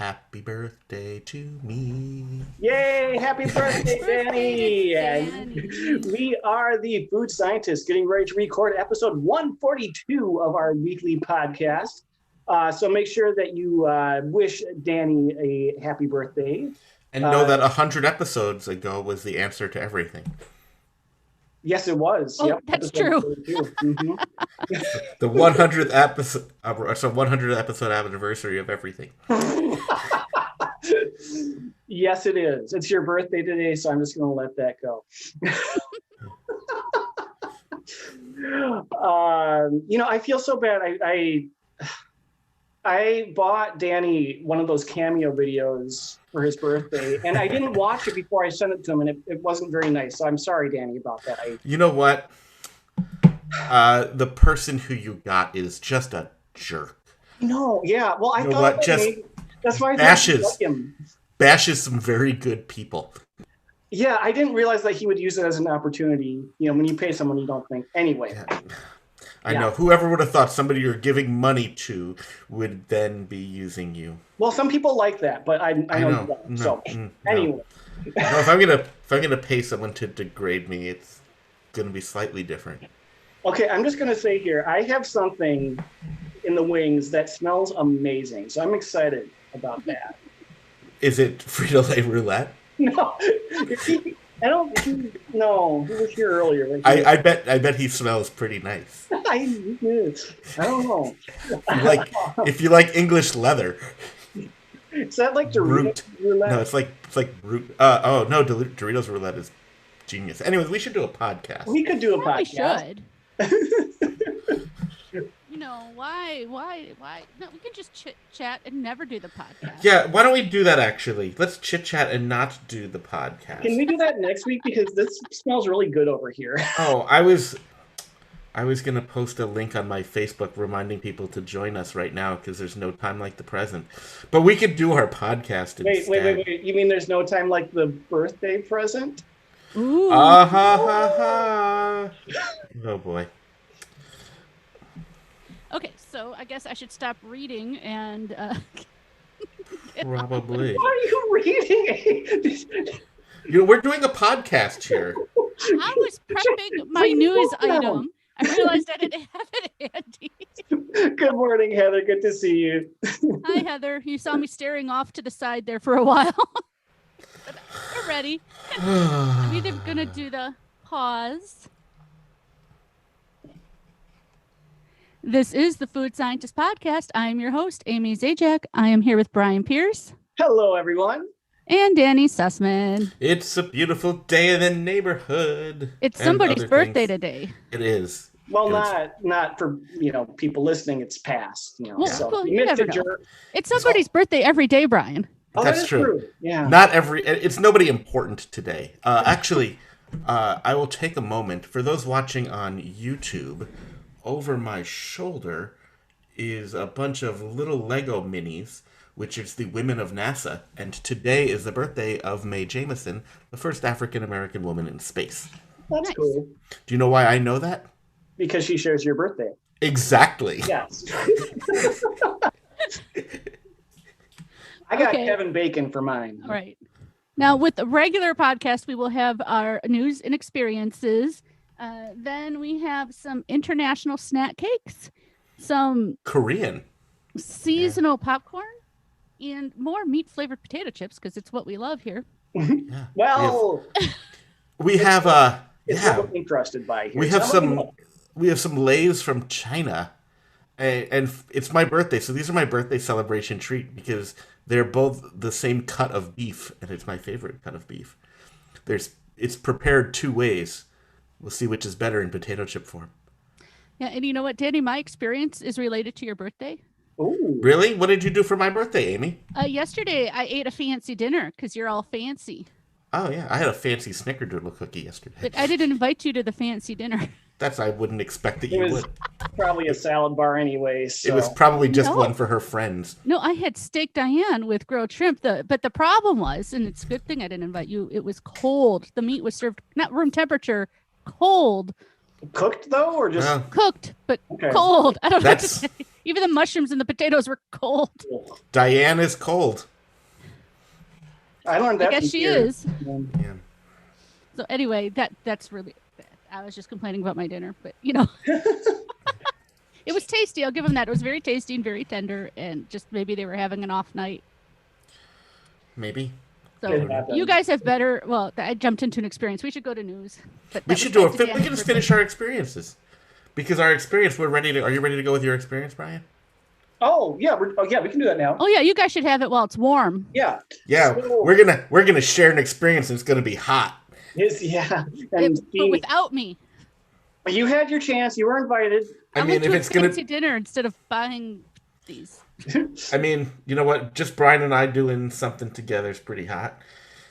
happy birthday to me. Yay! Happy birthday, Danny! And we are the food scientists getting ready to record episode 142 of our weekly podcast. So make sure that you wish Danny a happy birthday. And know that 100 episodes ago was the answer to everything. Yes, it was. Oh, yep, that's true. Mm-hmm. The 100th episode, 100th episode anniversary of everything. Yes, it is. It's your birthday today, so I'm just going to let that go. I feel so bad. I bought Danny one of those cameo videos for his birthday, and I didn't watch it before I sent it to him, and it wasn't very nice. So I'm sorry, Danny, about that. You know what? The person who you got is just a jerk. No, yeah. Well, I thought that's why I bashes some very good people. Yeah, I didn't realize that he would use it as an opportunity. When you pay someone, you don't think. Anyway. Yeah. I know. Whoever would have thought somebody you're giving money to would then be using you. Well, some people like that, but I know. Anyway. No, if I'm gonna pay someone to degrade me, it's gonna be slightly different. Okay, I'm just gonna say here, I have something in the wings that smells amazing, so I'm excited about that. Is it Frito-Lay roulette? No. No, he was here earlier. I bet he smells pretty nice. I don't know. If you like English leather. Is that like Doritos roulette? No, it's like root. Doritos roulette is genius. Anyways, we should do a podcast. We could do a podcast. We should. Why? No, we can just chit-chat and never do the podcast. Yeah, why don't we do that, actually? Let's chit-chat and not do the podcast. Can we do that next week? Because this smells really good over here. Oh, I was going to post a link on my Facebook reminding people to join us right now because there's no time like the present. But we could do our podcast instead. Wait. You mean there's no time like the birthday present? Ooh. Oh, boy. Okay, so I guess I should stop reading and... Probably. Why are you reading? We're doing a podcast here. I was prepping my news item. I realized I didn't have it handy. Good morning, Heather. Good to see you. Hi, Heather. You saw me staring off to the side there for a while. But we're ready. I'm either going to do the pause. This is the Food Scientist Podcast. I am your host, Amy Zajac. I am here with Brian Pierce. Hello, everyone. And Danny Sussman. It's a beautiful day in the neighborhood. It's somebody's birthday today. It is. Well, not for people listening. It's past. You never know. It's somebody's birthday every day, Brian. Oh, that's true. Yeah. It's nobody important today. Actually, I will take a moment for those watching on YouTube. Over my shoulder is a bunch of little Lego minis, which is the women of NASA. And today is the birthday of Mae Jemison, the first African-American woman in space. That's nice. Cool. Do you know why I know that? Because she shares your birthday. Exactly. Yes. I got Kevin Bacon for mine. All right. Now, with the regular podcast, we will have our news and experiences. Then we have some international snack cakes, some Korean seasonal popcorn, and more meat-flavored potato chips because it's what we love here. Yeah. Well, we have trusted by here. We have some Lays from China, and it's my birthday, so these are my birthday celebration treat because they're both the same cut of beef, and it's my favorite cut of beef. It's prepared two ways. We'll see which is better in potato chip form. Yeah, and you know what, Danny? My experience is related to your birthday. Ooh. Really? What did you do for my birthday, Amy? Yesterday, I ate a fancy dinner because you're all fancy. Oh, yeah. I had a fancy Snickerdoodle cookie yesterday. But I didn't invite you to the fancy dinner. I wouldn't expect that you would. Probably a salad bar anyway. So. It was probably just one for her friends. No, I had steak Diane with grilled shrimp. But the problem was, and it's a good thing I didn't invite you, it was cold. The meat was served, not room temperature, cold. Cooked though, or just cooked, but cold. I don't know. Even the mushrooms and the potatoes were cold. Diane is cold. I learned that. I guess she is. Yeah. So anyway, that's really bad. I was just complaining about my dinner, but it was tasty. I'll give them that. It was very tasty and very tender, and just maybe they were having an off night. Maybe. So you guys have better. Well, I jumped into an experience. We should go to news. But We should do we can just finish our experiences, because our experience. We're ready to. Are you ready to go with your experience, Brian? Oh yeah, we can do that now. Oh yeah, you guys should have it while it's warm. Yeah. Yeah, So, we're gonna share an experience, and it's gonna be hot. Yeah. And but without me. You had your chance. You were invited. I mean, if it's gonna fancy dinner instead of buying these. I mean, you know what? Just Brian and I doing something together is pretty hot.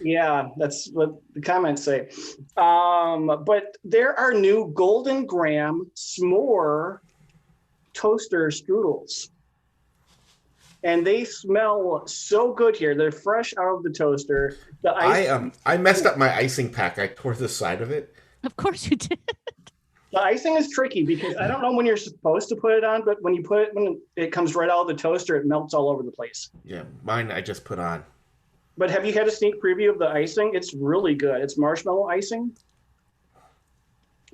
Yeah, that's what the comments say. But there are new Golden Graham s'more toaster strudels. And they smell so good here. They're fresh out of the toaster. The ice, I messed up my icing pack. I tore the side of it. Of course you did. The icing is tricky because I don't know when you're supposed to put it on, but when it comes right out of the toaster, it melts all over the place. Yeah, mine I just put on. But have you had a sneak preview of the icing? It's really good. It's marshmallow icing.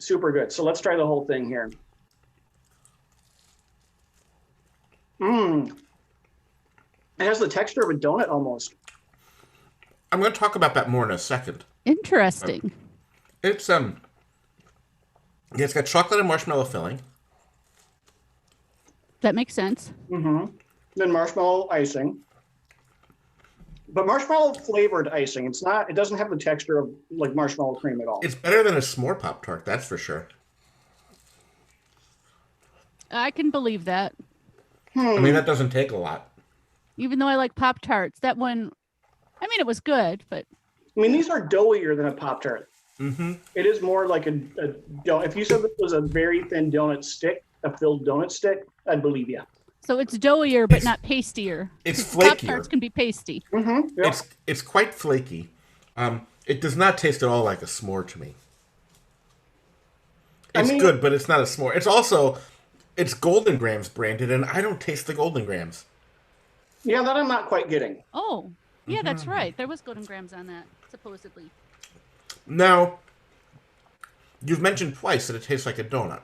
Super good. So let's try the whole thing here. It has the texture of a donut almost. I'm going to talk about that more in a second. Interesting. It's got chocolate and marshmallow filling. That makes sense. Then marshmallow icing. But marshmallow flavored icing. It doesn't have the texture of like marshmallow cream at all. It's better than a s'more Pop-Tart, that's for sure. I can believe that. I mean, that doesn't take a lot. Even though I like Pop-Tarts, that one, I mean, it was good, but... I mean, these are doughier than a Pop-Tart. It is more like a donut. If you said this was a very thin donut stick, a filled donut stick, I'd believe you. So it's doughier, but not pastier. It's flakier. Pop-Tarts can be pasty. Yep. It's quite flaky. It does not taste at all like a s'more to me. It's good, but it's not a s'more. It's Golden Grams branded, and I don't taste the Golden Grams. Yeah, that I'm not quite getting. Oh, yeah, that's right. There was Golden Grams on that, supposedly. Now, you've mentioned twice that it tastes like a donut.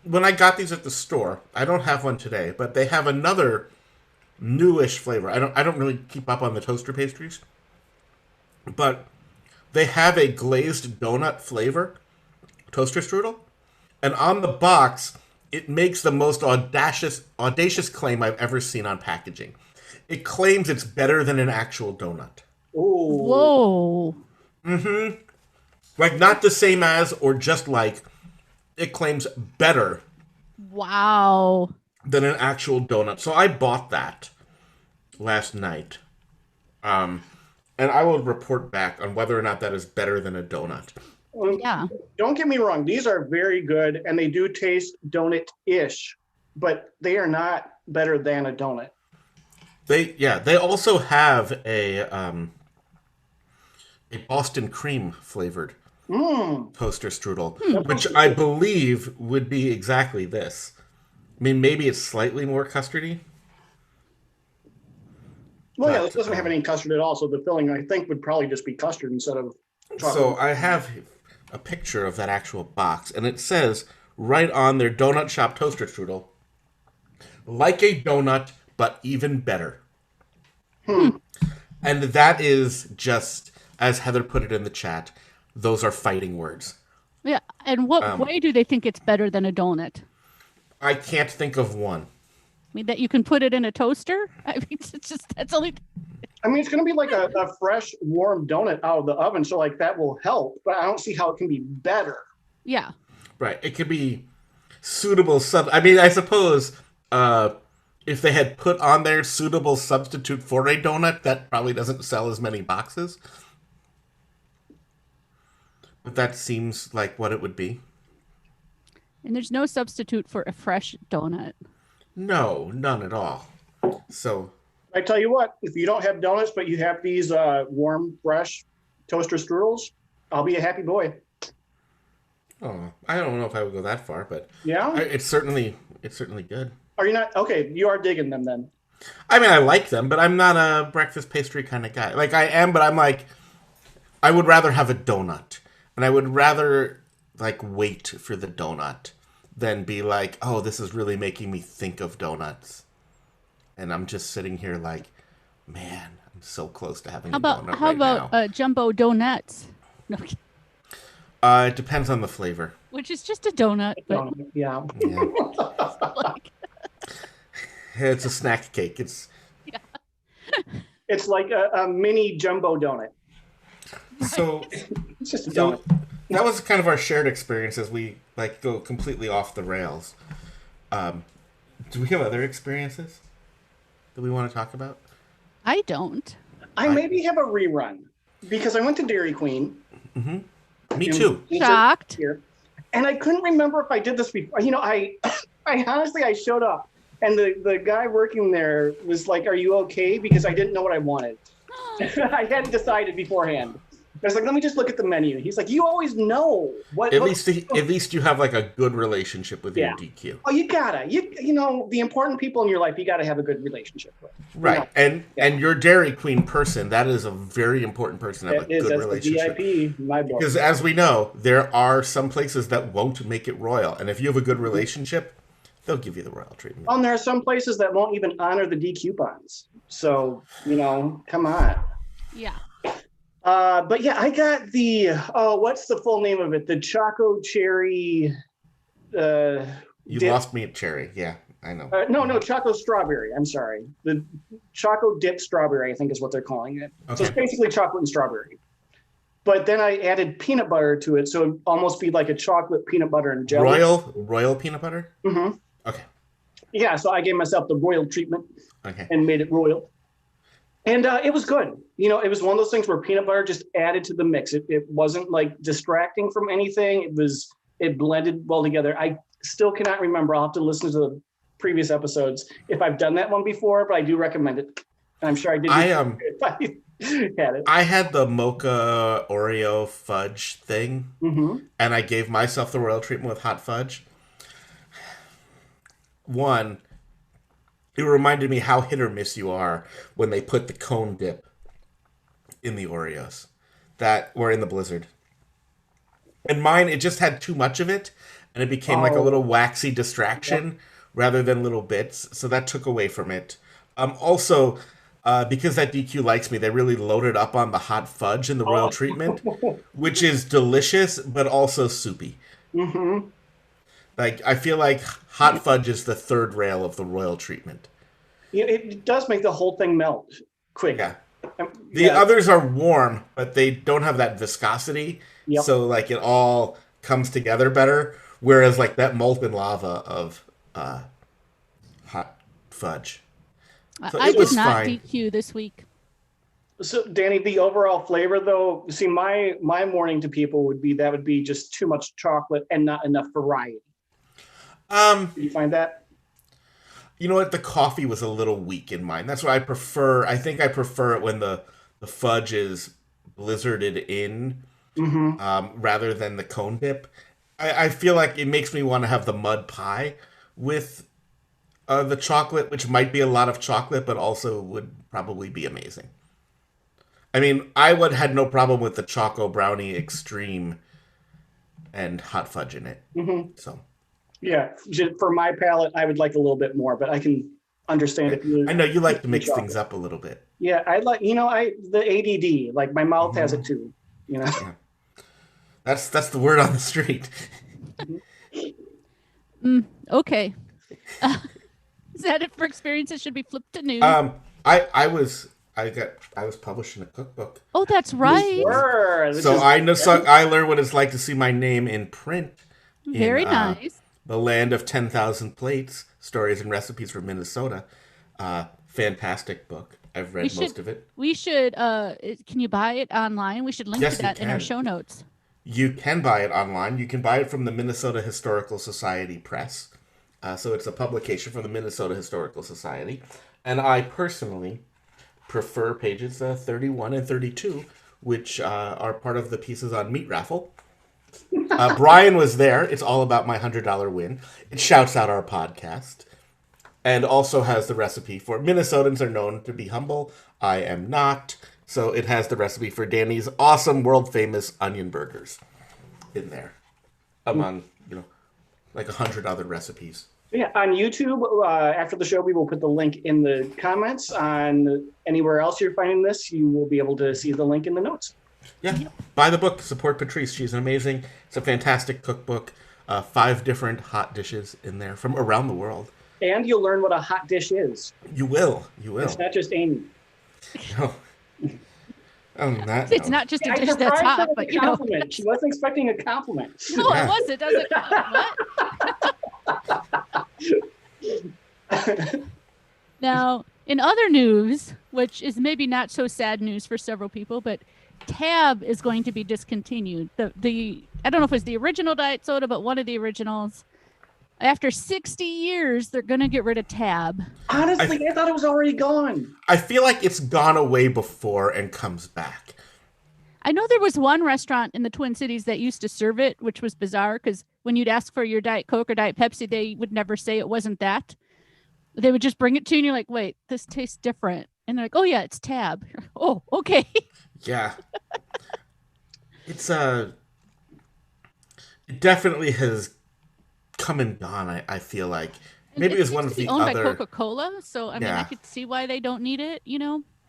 When I got these at the store, I don't have one today, but they have another newish flavor. I don't really keep up on the toaster pastries, but they have a glazed donut flavor toaster strudel, and on the box, it makes the most audacious claim I've ever seen on packaging. It claims it's better than an actual donut. Whoa. Like, not the same as or just like. It claims better. Wow. Than an actual donut. So I bought that last night. And I will report back on whether or not that is better than a donut. Yeah. Don't get me wrong. These are very good, and they do taste donut-ish, but they are not better than a donut. They also have a Boston cream flavored toaster strudel, which I believe would be exactly this. I mean, maybe it's slightly more custardy. Well, yeah, this doesn't have any custard at all, so the filling, I think, would probably just be custard instead of chocolate. So I have a picture of that actual box, and it says right on their donut shop toaster strudel, like a donut, but even better. And that is just, as Heather put it in the chat, those are fighting words. Yeah. And what way do they think it's better than a donut? I can't think of one. I mean, that you can put it in a toaster? I mean, it's just, that's only... I mean, it's going to be like a fresh, warm donut out of the oven, so like that will help, but I don't see how it can be better. Yeah. Right. It could be suitable I mean, I suppose if they had put on there suitable substitute for a donut, that probably doesn't sell as many boxes. But that seems like what it would be. And there's no substitute for a fresh donut. No, none at all. So I tell you what, if you don't have donuts, but you have these warm, fresh toaster strudels, I'll be a happy boy. Oh, I don't know if I would go that far, but yeah, it's certainly good. Are you not? Okay, you are digging them then. I mean, I like them, but I'm not a breakfast pastry kind of guy. Like, I am, but I'm like, I would rather have a donut. And I would rather, like, wait for the donut than be like, oh, this is really making me think of donuts. And I'm just sitting here like, man, I'm so close to having a donut How right about now. jumbo donuts? No, It depends on the flavor. which is just a donut. But Yeah. Yeah. like, It's a snack cake. It's It's like a mini jumbo donut. so It's just a donut. that was kind of our shared experience as we like go completely off the rails. Do we have other experiences that we want to talk about? I don't. I maybe have a rerun because I went to Dairy Queen. Me too. Shocked. Here, and I couldn't remember if I did this before. You know, I honestly, I showed up and the guy working there was like, "Are you okay?" Because I didn't know what I wanted. I hadn't decided beforehand. I was like, "Let me just look at the menu." He's like, "You always know what." At least you have like a good relationship with your DQ. Oh, you gotta. You know, the important people in your life, you gotta have a good relationship with. Right, and your Dairy Queen person, that is a very important person to have a good relationship. The VIP, in my book. Because as we know, there are some places that won't make it royal, and if you have a good relationship, they'll give you the royal treatment. And there are some places that won't even honor the D coupons. So, you know, come on. Yeah. But yeah, I got the what's the full name of it? The Choco Cherry. You dip. lost me at cherry. Yeah, I know. No, Choco Strawberry. I'm sorry. The Choco Dip Strawberry, I think is what they're calling it. Okay. So it's basically chocolate and strawberry. But then I added peanut butter to it, so it'd almost be like a chocolate peanut butter and jelly. Royal peanut butter? Mm-hmm. Okay. Yeah, so I gave myself the royal treatment and made it royal. And it was good. You know, it was one of those things where peanut butter just added to the mix. It wasn't like distracting from anything. It blended well together. I still cannot remember. I'll have to listen to the previous episodes if I've done that one before, but I do recommend it. And I'm sure I did. If I had it. I had the mocha Oreo fudge thing, and I gave myself the royal treatment with hot fudge. One, it reminded me how hit or miss you are when they put the cone dip in the Oreos that were in the Blizzard. And mine, it just had too much of it, and it became like a little waxy distraction rather than little bits. So that took away from it. Also, because that DQ likes me, they really loaded up on the hot fudge in the royal treatment, which is delicious, but also soupy. Like, I feel like hot fudge is the third rail of the royal treatment. Yeah, it does make the whole thing melt quick. Yeah. The others are warm, but they don't have that viscosity. Yep. So, like, it all comes together better. Whereas, like, that molten lava of hot fudge. So I did not DQ this week. So, Danny, the overall flavor, though, see, my warning to people would be just too much chocolate and not enough variety. Did you find that? You know what? The coffee was a little weak in mine. That's why I prefer. I think I prefer it when the fudge is blizzarded in, rather than the cone dip. I feel like it makes me want to have the mud pie with the chocolate, which might be a lot of chocolate, but also would probably be amazing. I mean, I had no problem with the Choco Brownie Extreme and hot fudge in it. So. Yeah, for my palate, I would like a little bit more, but I can understand if you. I know you like to mix things up a little bit. Yeah, I like the ADD. Like my mouth has it too. You know. Yeah. That's the word on the street. Okay. Is that it for experiences? Should be flipped to news. I was published in a cookbook. Oh, that's right. I learned what it's like to see my name in print. Very nice. The Land of 10,000 Plates, Stories and Recipes from Minnesota. Fantastic book. I've read most of it. We should, can you buy it online? We should link to that in our show notes. You can buy it online. You can buy it from the Minnesota Historical Society Press. So it's a publication from the Minnesota Historical Society. And I personally prefer pages 31 and 32, which are part of the pieces on Meat Raffle. Brian was there. It's all about my $100 win. It shouts out our podcast. and also has the recipe for Minnesotans are known to be humble. I am not. So it has the recipe for Danny's awesome world famous onion burgers in there, among like 100 other recipes. Yeah, on YouTube, after the show, we will put the link in the comments. On anywhere else you're finding this, you will be able to see the link in the notes. Yeah, buy the book, support Patrice. She's amazing. It's a fantastic cookbook. 5 different hot dishes in there from around the world. And you'll learn what a hot dish is. You will. It's not just Amy. No. It's not just a dish that's hot, but She wasn't expecting a compliment. No, it wasn't. It doesn't what? Now, in other news, which is maybe not so sad news for several people, but Tab is going to be discontinued. The I don't know if it was the original diet soda, but one of the originals. After 60 years, they're going to get rid of Tab. Honestly, I thought it was already gone. I feel like it's gone away before and comes back. I know there was one restaurant in the Twin Cities that used to serve it, which was bizarre because when you'd ask for your Diet Coke or Diet Pepsi, they would never say it wasn't that. They would just bring it to you and you're like, wait, this tastes different. And they're like, oh yeah, it's Tab. Oh, okay. Yeah. It's it definitely has come and gone, I feel like. Maybe it was one of the owned other... by Coca-Cola, so I mean, I could see why they don't need it,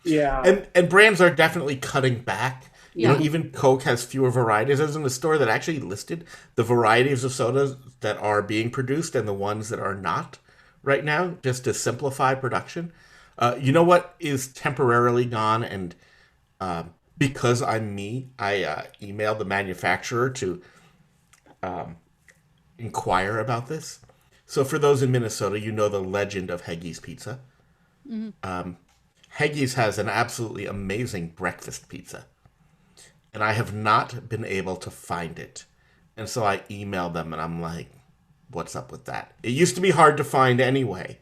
Yeah. And brands are definitely cutting back. Yeah. Even Coke has fewer varieties. There's in the store that actually listed the varieties of sodas that are being produced and the ones that are not right now, just to simplify production. You know what is temporarily gone? And because I'm me, I emailed the manufacturer to inquire about this. So for those in Minnesota, you know the legend of Heggie's Pizza. Mm-hmm. Heggie's has an absolutely amazing breakfast pizza. And I have not been able to find it. And so I emailed them and I'm like, what's up with that? It used to be hard to find anyway.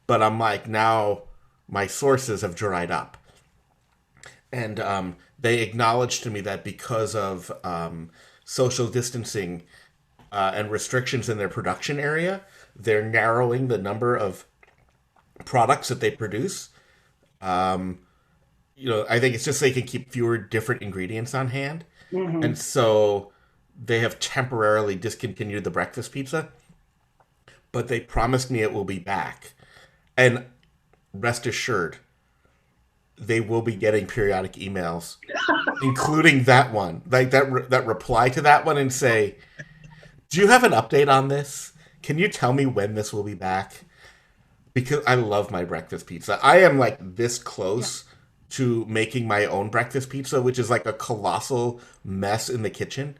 But I'm like, now my sources have dried up. And they acknowledged to me that because of social distancing and restrictions in their production area, they're narrowing the number of products that they produce. I think it's just so they can keep fewer different ingredients on hand. Mm-hmm. And so they have temporarily discontinued the breakfast pizza, but they promised me it will be back. And rest assured, they will be getting periodic emails, including that one, like that reply to that one and say, do you have an update on this? Can you tell me when this will be back? Because I love my breakfast pizza. I am like this close to making my own breakfast pizza, which is like a colossal mess in the kitchen.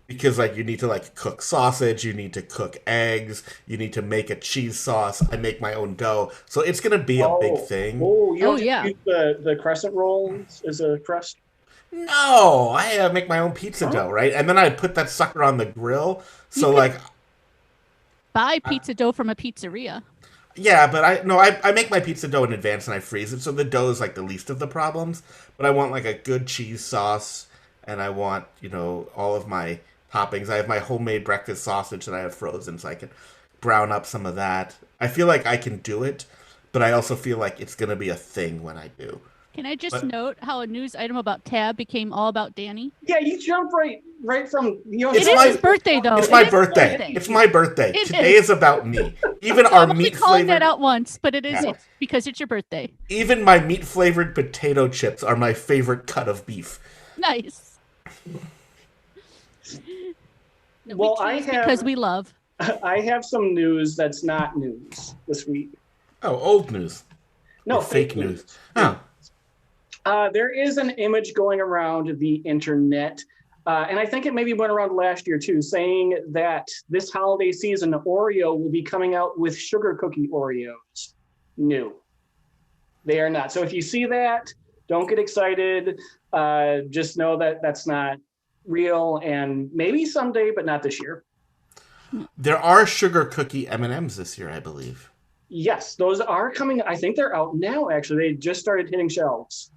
Because like you need to like cook sausage, you need to cook eggs, you need to make a cheese sauce. I make my own dough. So it's going to be a big thing. Oh, you don't use the crescent roll as a crust? No, I make my own pizza dough, right? And then I put that sucker on the grill. So like... buy pizza dough from a pizzeria. Yeah, but I make my pizza dough in advance and I freeze it, so the dough is like the least of the problems. But I want like a good cheese sauce, and I want, all of my toppings. I have my homemade breakfast sausage that I have frozen, so I can brown up some of that. I feel like I can do it, but I also feel like it's going to be a thing when I do. Can I just note how a news item about Tab became all about Danny? Yeah, you jumped right from... It is his birthday, though. It's my birthday. It's my birthday. Today is about me. Even our meat calling that out once, but it is because it's your birthday. Even my meat-flavored potato chips are my favorite cut of beef. Nice. Well, because we love. I have some news that's not news this week. Oh, old news. No, or fake news. Oh. There is an image going around the internet, and I think it maybe went around last year too, saying that this holiday season, Oreo will be coming out with sugar cookie Oreos. No, they are not. So if you see that, don't get excited. Just know that that's not real, and maybe someday, but not this year. There are sugar cookie M&Ms this year, I believe. Yes, those are coming. I think they're out now, actually. They just started hitting shelves.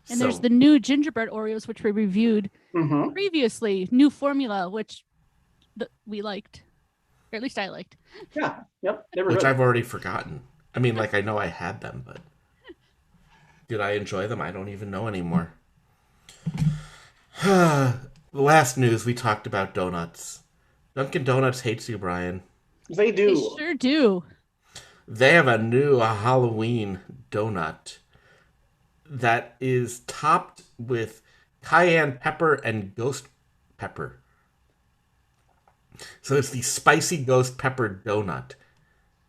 And there's the new gingerbread Oreos, which we reviewed previously. New formula, which we liked. Or at least I liked. Yeah, yep. Which I've already forgotten. I mean, like, I know I had them, but did I enjoy them? I don't even know anymore. The last news, we talked about donuts. Dunkin' Donuts hates you, Brian. They They do. sure do. They have a new Halloween donut that is topped with cayenne pepper and ghost pepper. So it's the spicy ghost pepper donut.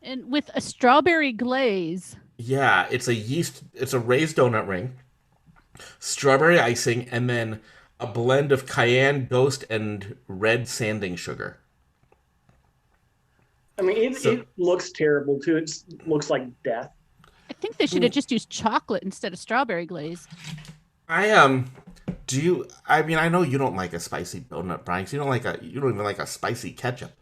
And with a strawberry glaze. Yeah, it's a raised donut ring, strawberry icing, and then a blend of cayenne, ghost, and red sanding sugar. I mean, So it looks terrible too. It looks like death. I think they should have just used chocolate instead of strawberry glaze. I do you? I mean, I know you don't like a spicy donut, Brian. 'Cause you don't even like a spicy ketchup.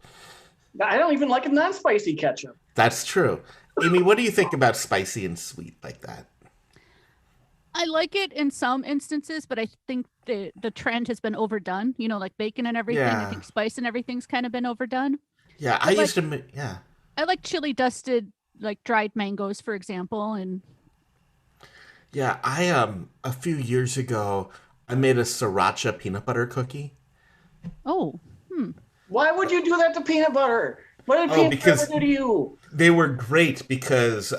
I don't even like a non-spicy ketchup. That's true. Amy, what do you think about spicy and sweet like that? I like it in some instances, but I think the trend has been overdone. You know, like bacon and everything. I Yeah, think spice and everything's kind of been overdone. yeah. I But used like to. Yeah, I like chili dusted like dried mangoes, for example, and yeah. I a few years ago, I made a sriracha peanut butter cookie. oh, Why would you do that to peanut butter? What did Oh, peanut butter because do to you? they were great because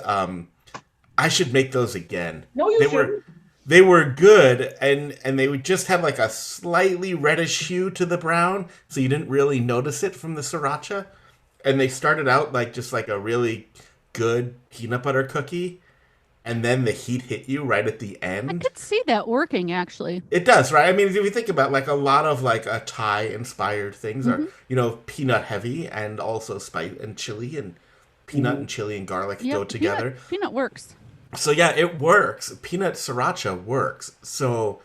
I should make those again. No, you They shouldn't. were they were good and they would just have like a slightly reddish hue to the brown, so you didn't really notice it from the sriracha. And they started out like just like a really good peanut butter cookie, and then the heat hit you right at the I end. could see that working actually. It does, right? I mean, if you think about like a lot of like Thai inspired things are, Hmm. peanut heavy and also spice and chili and peanut and chili and garlic go Yep, together. peanut works. So yeah, it works. Peanut sriracha works. So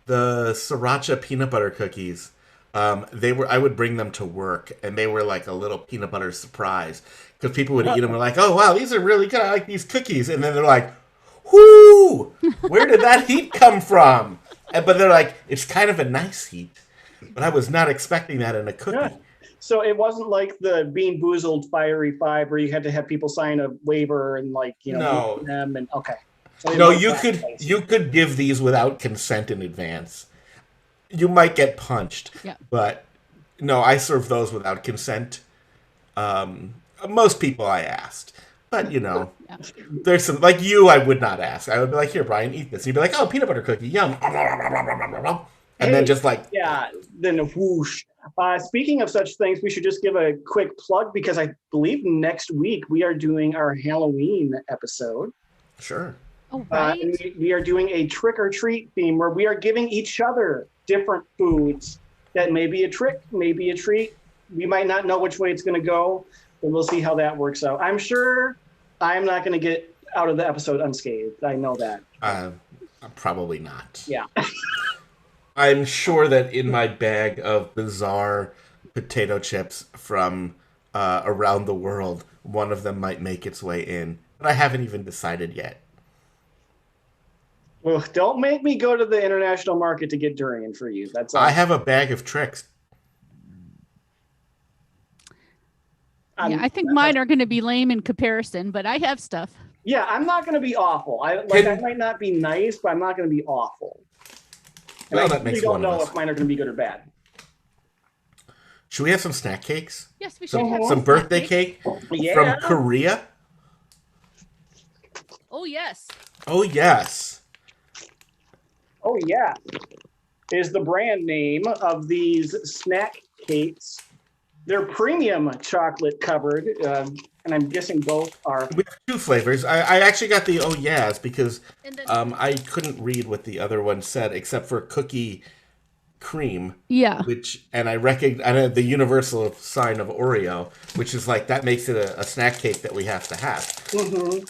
the sriracha peanut butter cookies, I would bring them to work, and they were like a little peanut butter surprise because people would eat them and were like, oh wow, these are really good. I like these cookies, and then they're like, whoo, where did that heat come from? But they're like, it's kind of a nice heat, but I was not expecting that in a cookie. Yeah. So it wasn't like the Bean Boozled Fiery Five where you had to have people sign a waiver and No. them and okay. So it No, wasn't you that could spicy. you could give these without consent in advance. You might get punched, Yeah. but no, I serve those without consent. Most people I asked, but Yeah. there's some like you. I would not ask. I would be like, "Here, Brian, eat this." And you'd be like, "Oh, peanut butter cookie, yum!" And then Hey, just like, yeah, then a whoosh. Speaking of such things, we should just give a quick plug because I believe next week we are doing our Halloween episode. sure, Oh right. And we are doing a trick or treat theme where we are giving each other different foods that may be a trick, maybe a treat. We might not know which way it's going to go, but we'll see how that works out. I'm sure I'm not going to get out of the episode unscathed. I know that. probably not. Yeah. I'm sure that in my bag of bizarre potato chips from around the world, one of them might make its way in, but I haven't even decided yet. Well, don't make me go to the international market to get durian for you. That's all. I have a bag of tricks. Yeah, I think mine are going to be lame in comparison, but I have stuff. Yeah, I'm not going to be awful. I might not be nice, but I'm not going to be awful. And Well, I that really makes don't one of know us. if mine are going to be good or bad. Should we have some snack cakes? Yes, we should Some have some birthday cake Yeah. from Korea? Oh yes. Oh yes. Oh, yeah. Is the brand name of these snack cakes. They're premium chocolate covered, and I'm guessing both are. We have two flavors. I actually got the oh yes because And then I couldn't read what the other one said except for cookie cream, yeah. and I recognize the universal sign of Oreo, which is like that makes it a snack cake that we have to have. Mm-hmm.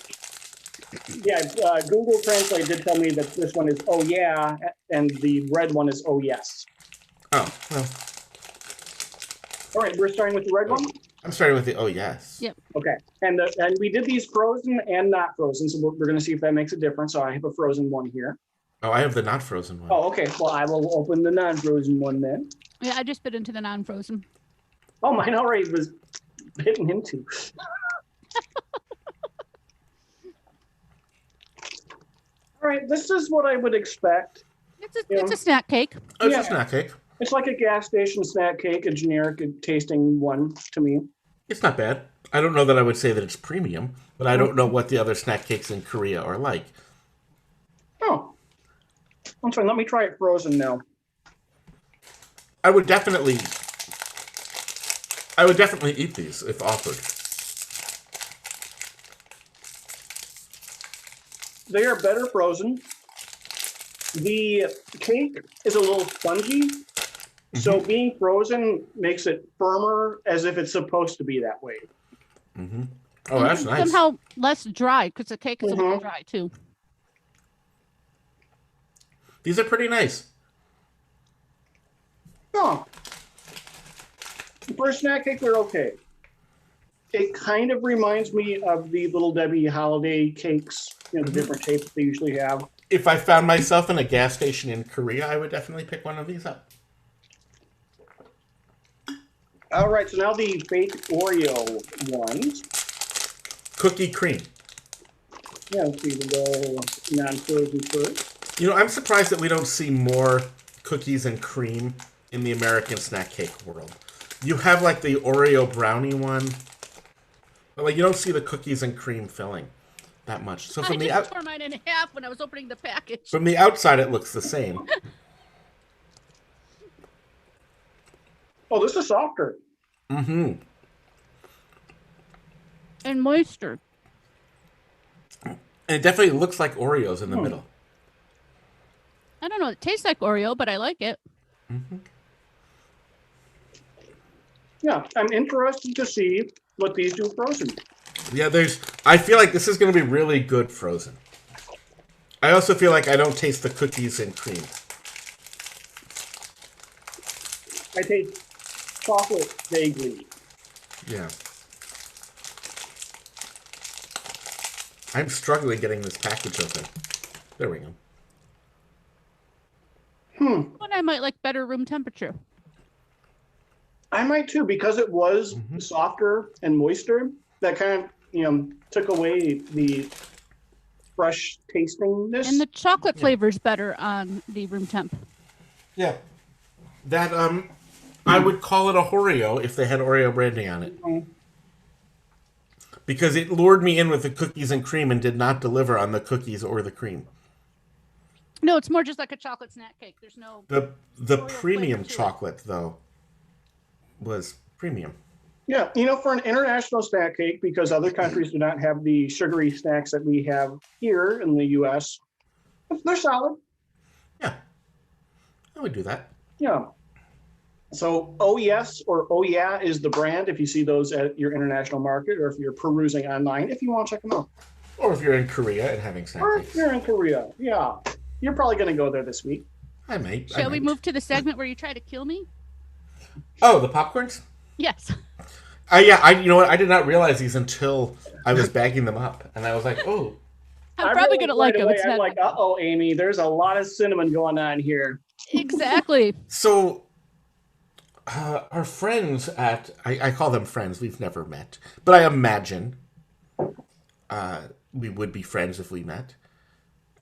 Yeah, Google Translate did tell me that this one is oh yeah, and the red one is oh yes. Oh well, All right, we're starting with the red one. I'm starting with the oh yes. Yep. Okay, and we did these frozen and not frozen, so we're going to see if that makes a difference. So I have a frozen one here. Oh, I have the not frozen one. Oh, okay. Well, I will open the non-frozen one then. Yeah, I just bit into the non-frozen. Oh, mine already was bitten into. right, this is what I would expect. It's a snack cake. Oh, it's a snack cake. It's like a gas station snack cake, a generic tasting one to me. It's not bad. I don't know that I would say that it's premium, but I don't know what the other snack cakes in Korea are like. Oh. I'm sorry, let me try it frozen now. I would definitely eat these if offered. They are better frozen. The cake is a little spongy, so being frozen makes it firmer as if it's supposed to be that way. Mm-hmm. Oh, that's nice. Somehow less dry because the cake is a little dry too. These are pretty nice. Oh. For a snack cake, they're okay. It kind of reminds me of the Little Debbie holiday cakes, the different shapes they usually have. If I found myself in a gas station in Korea, I would definitely pick one of these up. All right, so now the fake Oreo ones. Cookie cream. Yeah, let's see, we'll go non-frozen first. I'm surprised that we don't see more cookies and cream in the American snack cake world. You have like the Oreo brownie one, but like you don't see the cookies and cream filling that much. So from I tore mine in half when I was opening the package. From the outside, it looks the same. Oh, this is softer. Mm-hmm. And moister. And it definitely looks like Oreos in the middle. I don't know. It tastes like Oreo, but I like it. Mm-hmm. Yeah, I'm interested to see what these do frozen. Yeah, I feel like this is going to be really good frozen. I also feel like I don't taste the cookies and cream. I taste chocolate vaguely. Yeah. I'm struggling getting this package open. There we go. But I might like better room temperature. I might too, because it was softer and moister. That kind of, took away the fresh tastingness. And the chocolate flavor's better on the room temp. Yeah. That, I would call it a Oreo if they had Oreo branding on it. Because it lured me in with the cookies and cream and did not deliver on the cookies or the cream. No, it's more just like a chocolate snack cake. There's no... The premium chocolate, though, was premium. Yeah, for an international snack cake, because other countries do not have the sugary snacks that we have here in the U.S., they're solid. Yeah. I would do that. Yeah. So, Oh Yes or Oh Yeah is the brand if you see those at your international market or if you're perusing online, if you want to check them out. Or if you're in Korea and having snack Or cakes. if you're in Korea, yeah. You're probably going to go there this week. I might. Shall we move to the segment where you try to kill me? Oh, the popcorns? Yes. Yeah, you know what? I did not realize these until I was bagging them up. And I was like, oh. I'm probably going to like them. I'm like, uh-oh, Amy, there's a lot of cinnamon going on here. Exactly. So, our friends at... I call them friends. We've never met. But I imagine we would be friends if we met.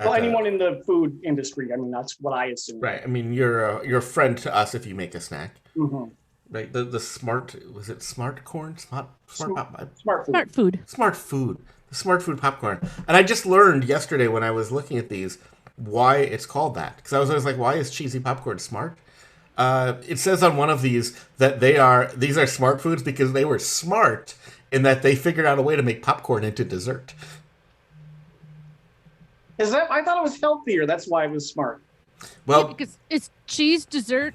Well, anyone in the food industry. I mean, that's what I assume. Right. I mean, you're a friend to us if you make a snack. Mm-hmm. Right. The smart... Was it smart corn? Smart food. Smart food. Smart food. The smart food popcorn. And I just learned yesterday when I was looking at these why it's called that. Because I was always like, why is cheesy popcorn smart? It says on one of these that these are smart foods because they were smart in that they figured out a way to make popcorn into dessert. Is that? I thought it was healthier. That's why it was smart. Well, Yeah, because it's cheese dessert.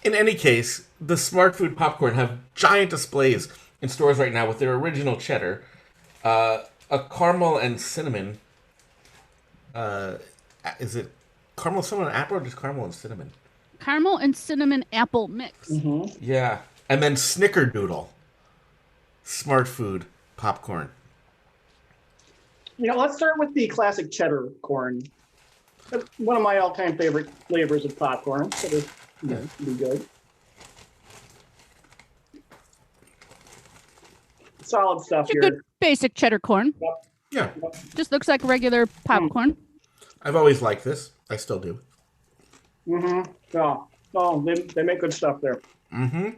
in any case, the smart food popcorn have giant displays in stores right now with their original cheddar, a caramel and cinnamon. Is it caramel, cinnamon, apple, or just caramel and cinnamon? Caramel and cinnamon apple mix. Mm-hmm. Yeah, and then Snickerdoodle, smart food popcorn. Let's start with the classic cheddar corn. That's one of my all-time favorite flavors of popcorn. So this be good. Solid stuff It's a here. good basic cheddar corn. Yep. Yeah. Just looks like regular popcorn. I've always liked this. I still do. Mm-hmm. Yeah. Oh, they make good stuff there. Mm-hmm.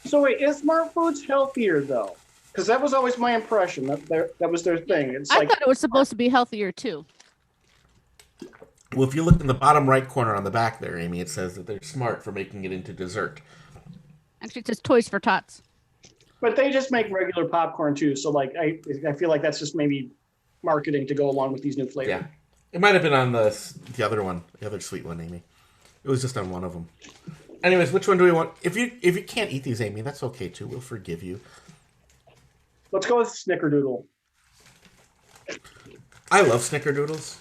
So wait, is Smartfood's healthier though? Because that was always my impression. That was their thing. It's I thought it was supposed to be healthier too. Well, if you look in the bottom right corner on the back there, Amy, it says that they're smart for making it into dessert. Actually, it says Toys for Tots. But they just make regular popcorn too. So like, I feel like that's just maybe marketing to go along with these new flavors. Yeah. It might have been on the other one, the other sweet one, Amy. It was just on one of them. Anyways, which one do we want? If you can't eat these, Amy, that's okay too. We'll forgive you. Let's go with Snickerdoodle. I love Snickerdoodles.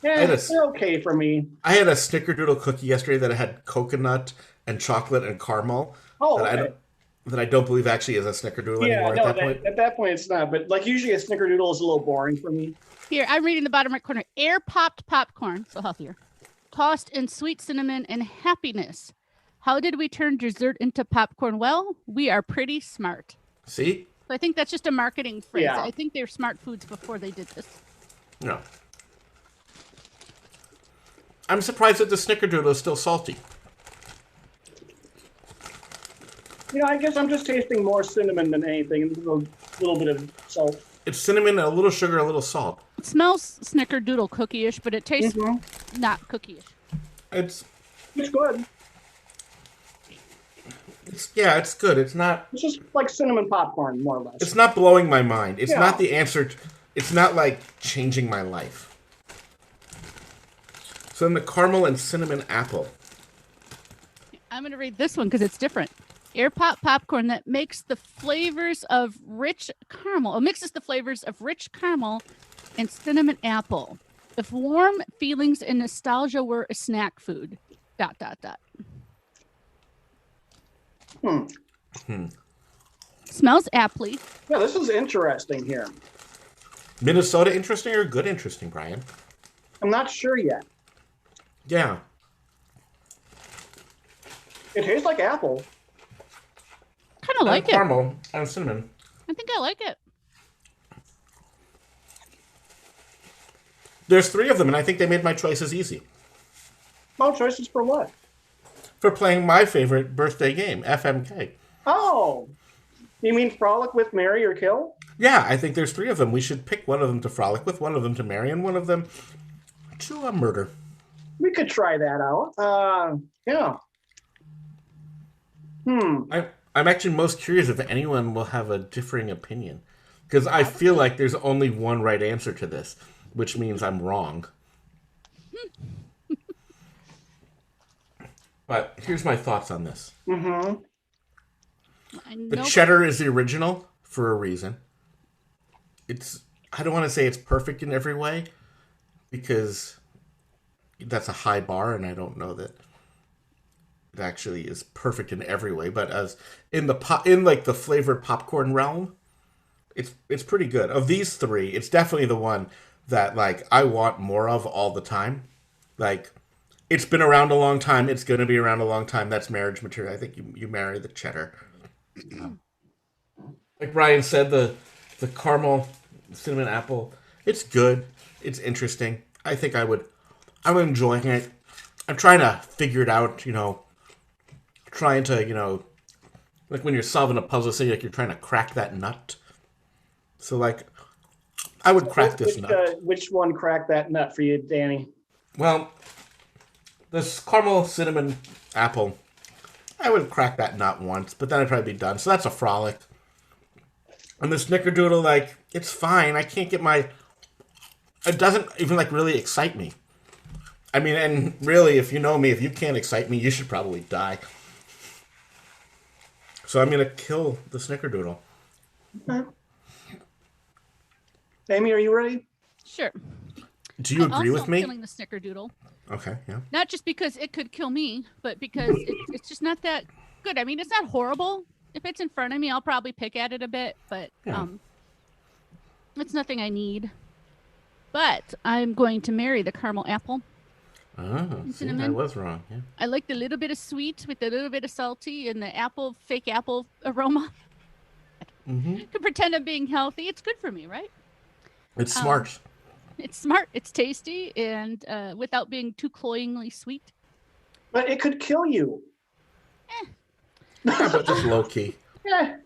Yeah, they're okay for me. I had a Snickerdoodle cookie yesterday that had coconut and chocolate and caramel. Oh, that I don't believe actually is a Snickerdoodle anymore at that point. At that point it's not. But like usually a Snickerdoodle is a little boring for me. Here, I'm reading the bottom right corner. Air popped popcorn, so healthier. Tossed in sweet cinnamon and happiness. How did we turn dessert into popcorn? Well, we are pretty smart. See? So I think that's just a marketing phrase. Yeah. I think they're smart foods before they did this. No. I'm surprised that the Snickerdoodle is still salty. You know, I guess I'm just tasting more cinnamon than anything, and a little bit of salt. It's cinnamon, a little sugar, a little salt. It smells Snickerdoodle cookie-ish, but it tastes not cookie-ish. It's good. It's good. It's not. It's just like cinnamon popcorn, more or less. It's not blowing my mind. It's not the answer. It's not like changing my life. So then the caramel and cinnamon apple. I'm going to read this one because it's different. Air pop popcorn that makes the flavors of rich caramel. It mixes the flavors of rich caramel and cinnamon apple. If warm feelings and nostalgia were a snack food. ... Smells aptly. Yeah, this is interesting here. Minnesota interesting or good interesting, Brian? I'm not sure yet. Yeah. It tastes like apple. Kind of like it. Caramel and cinnamon. I think I like it. There's 3 of them, and I think they made my choices easy. Oh, choices for what? For playing my favorite birthday game, FMK. Oh, you mean Frolic with, Marry, or Kill? Yeah, I think there's 3 of them. We should pick one of them to frolic with, one of them to marry, and one of them to murder. We could try that out. Yeah. I'm actually most curious if anyone will have a differing opinion. Because I feel like there's only one right answer to this, which means I'm wrong. But here's my thoughts on this. The cheddar is the original for a reason. I don't want to say it's perfect in every way, because that's a high bar, and I don't know that it actually is perfect in every way. But as in the flavored popcorn realm, it's pretty good. Of these 3, it's definitely the one that like I want more of all the time. Like, it's been around a long time. It's going to be around a long time. That's marriage material. I think you marry the cheddar. Like Brian said, the caramel, cinnamon apple, it's good. It's interesting. I think I'm enjoying it. I'm trying to figure it out, trying to, like when you're solving a puzzle, say like you're trying to crack that nut. So like, I would crack this nut. Which one cracked that nut for you, Danny? Well, this caramel, cinnamon, apple, I would crack that nut once, but then I'd probably be done. So that's a frolic. And the Snickerdoodle, like, it's fine. I can't get it doesn't even, like, really excite me. I mean, and really, if you know me, if you can't excite me, you should probably die. So I'm going to kill the Snickerdoodle. Okay. Amy, are you ready? Sure. Do you agree with me? I'm killing the Snickerdoodle. Okay, yeah. Not just because it could kill me, but because it's just not that good. I mean, it's not horrible. If it's in front of me, I'll probably pick at it a bit, but it's nothing I need. But I'm going to marry the caramel apple. Oh, see, I was wrong. Yeah. I like the little bit of sweet with a little bit of salty and the fake apple aroma. Can pretend I'm being healthy. It's good for me, right? It's smart. It's smart. It's tasty, and without being too cloyingly sweet. But it could kill you. Yeah, but just low key.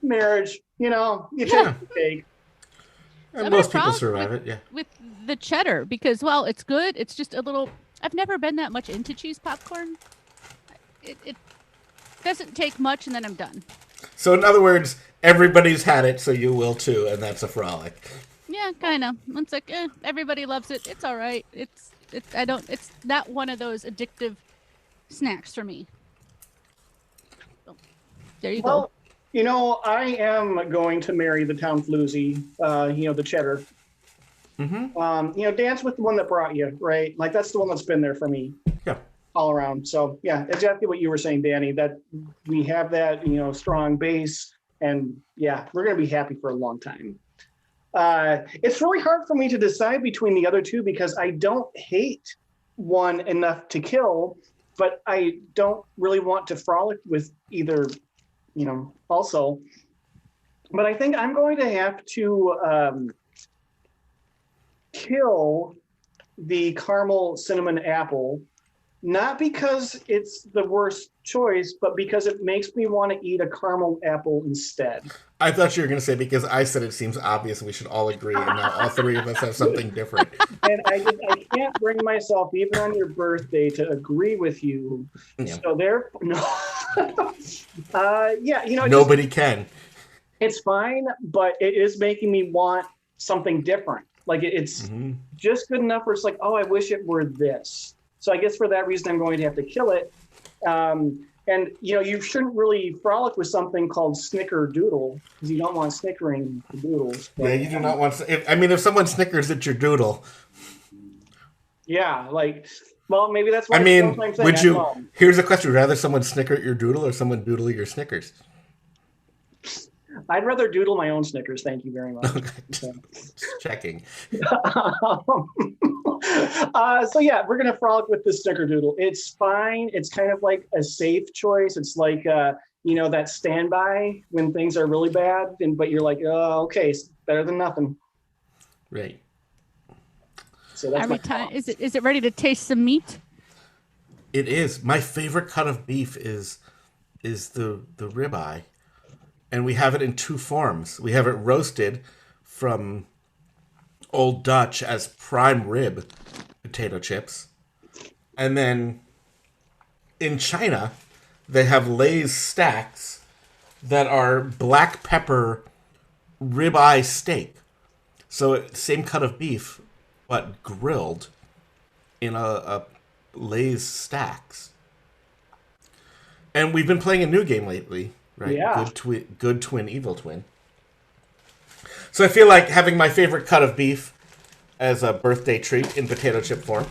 Marriage. You take the cake. And most people survive it, yeah. With the cheddar, because, well, it's good. It's just a little... I've never been that much into cheese popcorn. It doesn't take much, and then I'm done. So, in other words, everybody's had it, so you will too, and that's a frolic. Yeah, kind of. It's like, everybody loves it. It's all right. It's not one of those addictive snacks for me. So, there you go. I am going to marry the town floozy, the cheddar. Dance with the one that brought you, right? Like, that's the one that's been there for me. Yeah. All around. So, yeah, exactly what you were saying, Danny, that we have that, strong base, and yeah, we're going to be happy for a long time. It's really hard for me to decide between the other two because I don't hate one enough to kill, but I don't really want to frolic with either, also. But I think I'm going to have to kill the caramel cinnamon apple, not because it's the worst choice, but because it makes me want to eat a caramel apple instead. I thought you were going to say because I said it seems obvious and we should all agree, and now all three of us have something different. And I can't bring myself, even on your birthday, to agree with you. Yeah. So nobody can. It's fine, but it is making me want something different. Like it's just good enough where it's like, oh, I wish it were this. So I guess for that reason, I'm going to have to kill it. And, you shouldn't really frolic with something called Snickerdoodle because you don't want snickering the doodles. But, yeah, you do not want... if someone snickers at your doodle... Yeah, maybe that's why... would you... Here's a question. Would you rather someone snicker at your doodle or someone doodle your Snickers? I'd rather doodle my own Snickers. Thank you very much. Okay. Just checking. So yeah, we're gonna frolic with the Snickerdoodle. It's fine. It's kind of like a safe choice. It's like that standby when things are really bad, but you're like, oh, okay, it's better than nothing. Right. So that's every time. Is it ready to taste some meat? It is. My favorite cut of beef is the ribeye. And we have it in two forms. We have it roasted from Old Dutch as prime rib potato chips. And then in China, they have Lay's Stax that are black pepper ribeye steak. So same cut of beef, but grilled in a Lay's Stax. And we've been playing a new game lately. Right? Yeah. Good twin, evil twin. So I feel like having my favorite cut of beef as a birthday treat in potato chip form.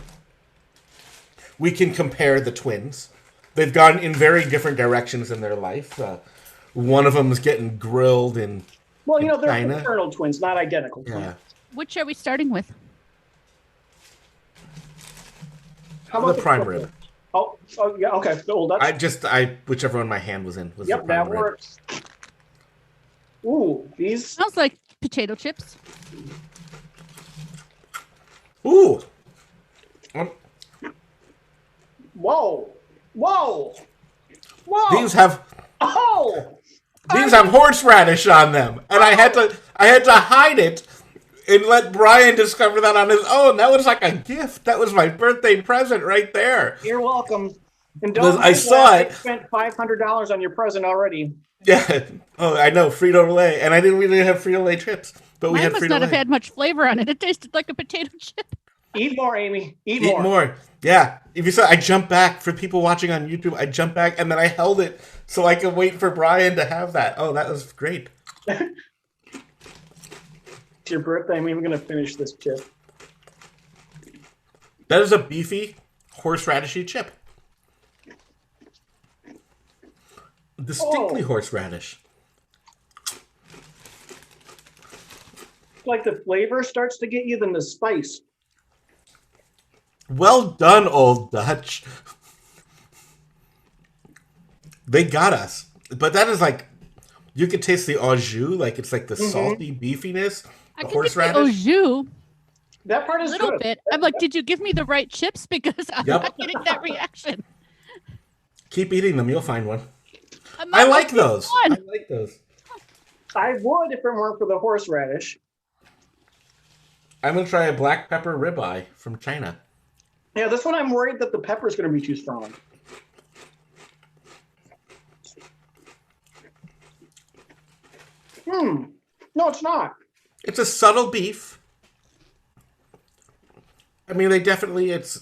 We can compare the twins. They've gone in very different directions in their life. One of them is getting grilled in they're China. fraternal twins, not identical twins. Yeah. Which are we starting with? How about the prime rib? Oh, yeah, okay. The Old Dutch. Whichever one my hand was in was the prime that rib. works. Ooh, these smells like potato chips. Ooh. Whoa. These have horseradish on them, and I had to hide it and let Brian discover that on his own. That was like a gift. That was my birthday present right there. You're welcome. And don't I saw it. I spent $500 on your present already. Yeah. Oh, I know. Frito-Lay. And I didn't really have Frito-Lay chips, but we had Frito-Lay. Mine must not have had much flavor on it. It tasted like a potato chip. Eat more, Amy. Eat more. Yeah. If you saw, I jumped back for people watching on YouTube. I jumped back and then I held it so I could wait for Brian to have that. Oh, that was great. It's your birthday. I'm even going to finish this chip. That is a beefy horseradishy chip. Distinctly horseradish. Like the flavor starts to get you than the spice. Well done, Old Dutch. They got us. But that is like You could taste the au jus, like it's like the salty beefiness. I The can get the au horseradish. jus That part a is little good. bit. I'm like, did you give me the right chips? Because I'm Yep. not getting that reaction. Keep eating them, you'll find one. I'm I not like getting those. one. I like those. I would if it weren't for the horseradish. I'm gonna try a black pepper ribeye from China. Yeah, this one I'm worried that the pepper's going to be too strong. No, it's not. It's a subtle beef. I mean, it's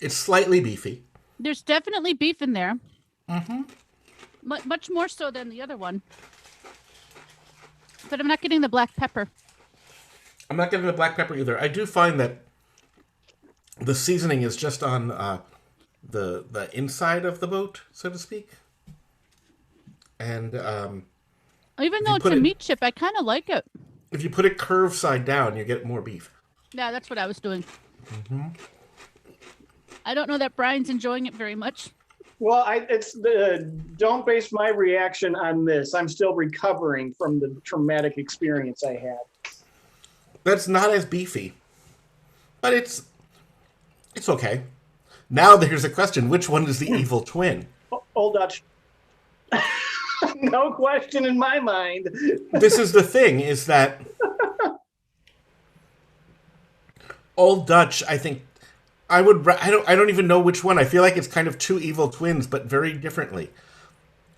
slightly beefy. There's definitely beef in there. Mm-hmm. Much more so than the other one. But I'm not getting the black pepper. I'm not getting the black pepper either. I do find that the seasoning is just on the inside of the boat, so to speak. And Even though it's a meat chip, I kind of like it. if you put it curved side down, you get more beef. Yeah, that's what I was doing. Mm-hmm. I don't know that Brian's enjoying it very much. Well, don't base my reaction on this. I'm still recovering from the traumatic experience I had. That's not as beefy, but it's okay. Now here's a question: which one is the evil twin? Old Dutch. No question in my mind. This is the thing: is that Old Dutch? I think I would. I don't even know which one. I feel like it's kind of two evil twins, but very differently.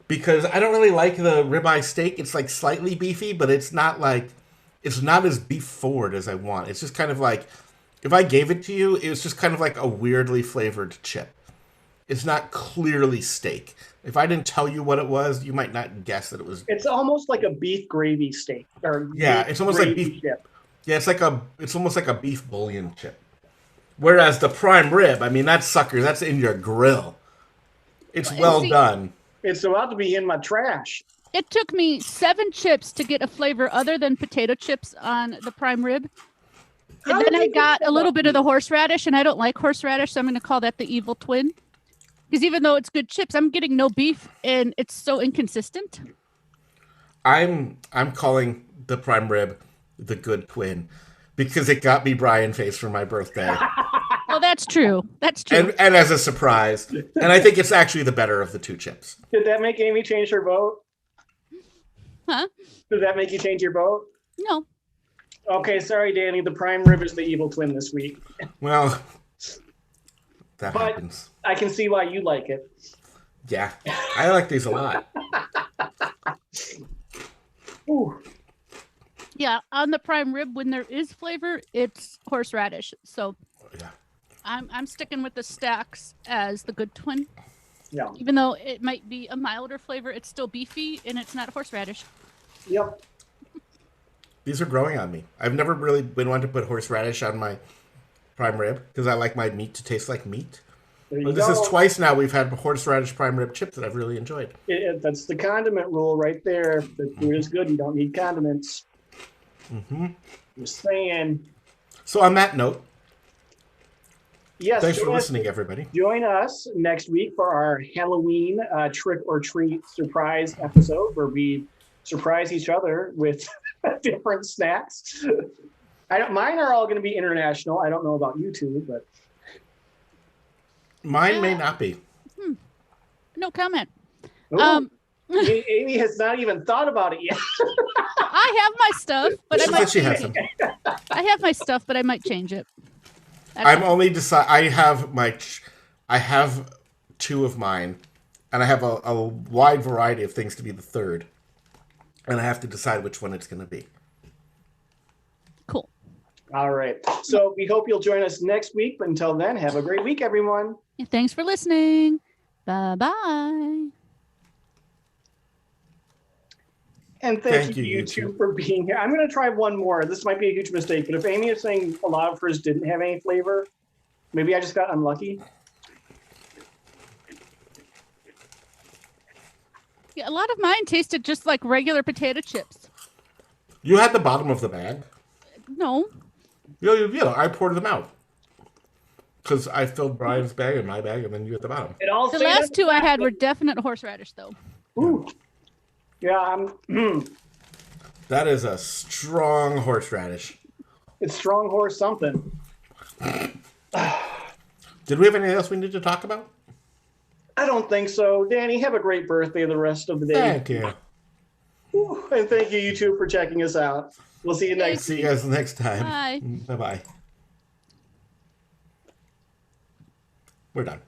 Because I don't really like the ribeye steak. It's like slightly beefy, but it's not as beef forward as I want. It's just kind of like, if I gave it to you, it was just kind of like a weirdly flavored chip. It's not clearly steak. If I didn't tell you what it was, you might not guess that it was. It's almost like a beef gravy steak. It's almost like beef chip. Yeah, it's almost like a beef bouillon chip. Whereas the prime rib, I mean, that's in your grill. It's well done. It's about to be in my trash. It took me 7 chips to get a flavor other than potato chips on the prime rib. And then I got a little bit of the horseradish, and I don't like horseradish, so I'm going to call that the evil twin. Because even though it's good chips, I'm getting no beef, and it's so inconsistent. I'm calling the prime rib the good twin because it got me Brian face for my birthday. Well, that's true. That's true. And as a surprise. And I think it's actually the better of the two chips. Did that make Amy change her vote? Huh? Did that make you change your vote? No. Okay, sorry, Danny. The prime rib is the evil twin this week. Well, that happens. I can see why you like it. Yeah, I like these a lot. Ooh. Yeah, on the prime rib, when there is flavor, it's horseradish. So Yeah. I'm sticking with the Stax as the good twin. Yeah. Even though it might be a milder flavor, it's still beefy and it's not horseradish. Yep. These are growing on me. I've never really been one to put horseradish on my prime rib because I like my meat to taste like meat. But this is twice now we've had horseradish prime rib chips that I've really enjoyed. That's the condiment rule right there. The food is good. You don't need condiments. Mm-hmm. Just saying. So on that note, yes, thanks for listening, everybody. Join us next week for our Halloween trick or treat surprise episode where we surprise each other with different snacks. Mine are all going to be international. I don't know about you two, but mine may not be. No comment. Ooh. Amy has not even thought about it yet. I have my stuff, but I might she has some. I have my stuff, but I might change it. I'm only I have 2 of mine, and I have a wide variety of things to be the third, and I have to decide which one it's going to be. Cool. All right. So we hope you'll join us next week. But until then, have a great week, everyone. Thanks for listening. Bye-bye. And thank you, you two, for being here. I'm going to try one more. This might be a huge mistake, but if Amy is saying a lot of hers didn't have any flavor, maybe I just got unlucky. Yeah, a lot of mine tasted just like regular potato chips. You had the bottom of the bag. No. Yeah, I poured them out. Because I filled Brian's bag and my bag, and then you at the bottom. The last 2 I had were definite horseradish, though. Ooh. Yeah, That is a strong horseradish. it's strong horse something. Did we have anything else we need to talk about? I don't think so. Danny, have a great birthday the rest of the day. Thank you. Whew, and thank you, YouTube, for checking us out. We'll see you next See you guys next time. Bye. Bye-bye. We're done.